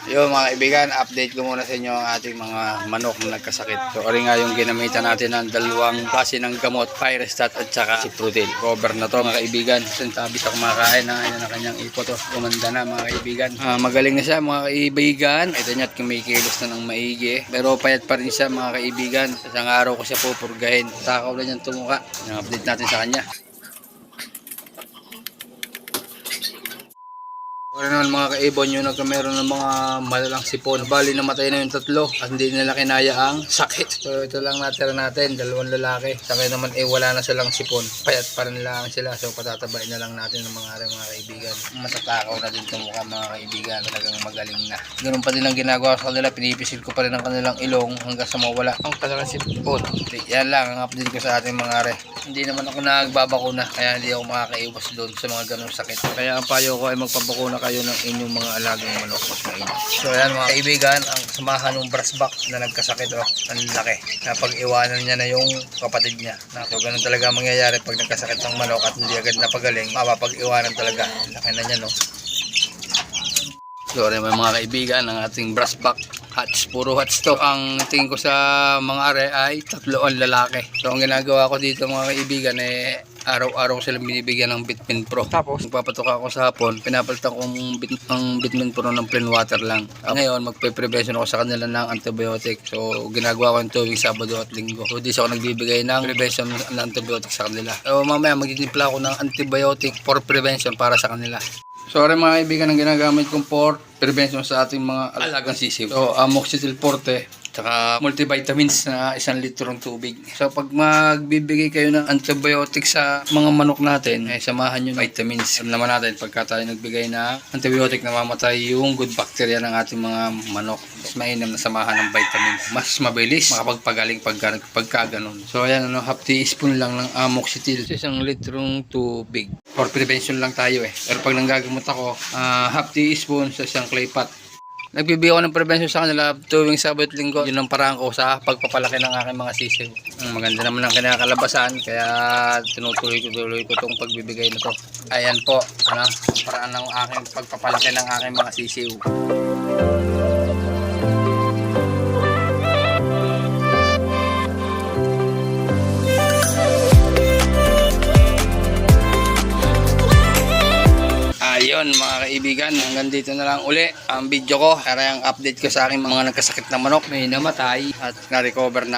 Yung mga kaibigan, update ko muna sa inyo ang ating mga manok na nagkasakit. So, ori nga yung ginamitan natin ng dalawang klase ng gamot, Pyrestat at saka Citrudil. Cover na to mga kaibigan. Sintabi sa kumakain na yan ang kanyang ipo to. Kumanda na mga kaibigan. Magaling na siya mga kaibigan. Ito niya at kumikilos na ng maigi. Pero payat pa rin siya mga kaibigan. Isang araw ko siya pupurgahin. Takaw na niyang tumuka. Yung update natin sa kanya. Para naman mga kaibon yung nagkameron ng mga malalang sipon. Bali namatay na yung tatlo at hindi nila kinaya ang sakit. So ito lang natira natin, dalawang lalaki. Sakit naman wala na silang sipon. Payat pa rin lang sila. So patatabain na lang natin ng mga kaibigan. Matatakaw na din itong mukha mga kaibigan. Talagang magaling na. Ganun pa din ang ginagawa sa kanila. Pinipisil ko pa rin ang kanilang ilong hanggang sa mawala ang kanilang sipon. Yan lang ang update ko sa ating mga Hindi naman ako nagbabakuna. Kaya hindi ako makakaiwas doon sa mga ganung sakit. Kaya ang payo ko ay magpabakuna kayo ng inyong mga alagang manok mas mainit. So yan mga kaibigan, ang samahan ng brass back na nagkasakit ang laki. Napag-iwanan niya na yung kapatid niya. So ganun talaga mangyayari pag nagkasakit ng manok at hindi agad napagaling, mapapag-iwanan talaga. Laki na niya no. So mga kaibigan, ang ating brass back hats, puro hats to. Ang tingin ko sa mga ay tatlo ang lalaki. So ang ginagawa ko dito mga kaibigan araw-araw silang binibigyan ng Vitamin Pro. Tapos magpapatok ako sa hapon, pinapalitan ko ang Vitamin Pro ng plain water lang. Ngayon magpe-prevention ako sa kanila ng antibiotic. So ginagawa ko yung tuwing Sabado at Linggo. So di ako nagbibigay ng prevention ng antibiotic sa kanila. So mamaya magtitimpla ako ng antibiotic for prevention para sa kanila. So mga kaibigan, ang ginagamit kong for prevention sa ating mga alagang sisiw. So amoxicillin forte, tsaka multivitamins na 1 litrong tubig. So pag magbibigay kayo ng antibiotic sa mga manok natin, samahan nyo vitamins. Alam naman natin pagka tayo nagbigay na antibiotic, namamatay yung good bacteria ng ating mga manok. Mas mainam na samahan ng vitamins. Mas mabilis makapagpagaling pagka ganun. So ayan, half teaspoon lang ng amoxicillin sa 1 litrong tubig. For prevention lang tayo Pero pag nanggagamot ako, half teaspoon sa 1 clay pot. Nagbibigay ako ng prevention sa kanila tuwing Sabado at Linggo. Yun ang paraan ko sa pagpapalaki ng aking mga sisiw. Maganda naman ang kinakalabasan, kaya tinutuloy ko itong pagbibigay na to. Ayan po, paraan ng aking pagpapalaki ng aking mga sisiw. Ayun mga kaibigan, hanggang dito na lang uli ang video ko. Para yung update ko sa aking mga nagkasakit na manok, may namatay at na-recover na.